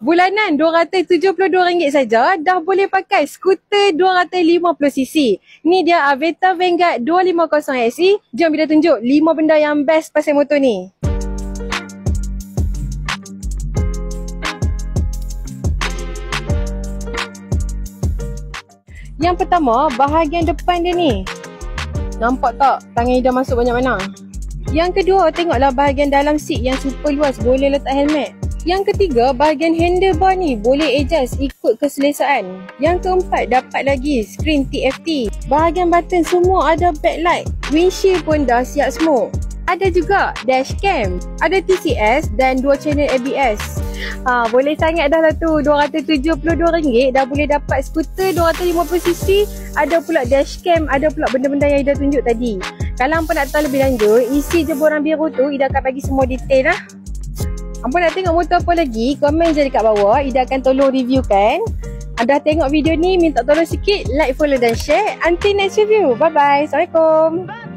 Bulanan RM272 saja dah boleh pakai skuter 250cc. Ni dia Aveta Vanguard 250SE. Jom kita tunjuk 5 benda yang best pasal motor ni. Yang pertama, bahagian depan dia ni. Nampak tak tangan Ida masuk banyak mana? Yang kedua, tengoklah bahagian dalam seat yang super luas, boleh letak helmet. Yang ketiga, bahagian handlebar ni boleh adjust ikut keselesaan. Yang keempat, dapat lagi skrin TFT. Bahagian button semua ada backlight. Windshield pun dah siap smoke. Ada juga dashcam. Ada TCS dan 2 channel ABS. Boleh sangat dah lah tu. RM272 dah boleh dapat skuter 250cc. Ada pula dashcam. Ada pula benda-benda yang Ida tunjuk tadi. Kalau hampa nak tahu lebih lanjut, isi je borang biru tu, Ida akan bagi semua detail lah. Hampa nak tengok motor apa lagi, komen je dekat bawah. Ida akan tolong reviewkan. Anda tengok video ni, minta tolong sikit, like, follow dan share. Until next review. Bye-bye. Assalamualaikum.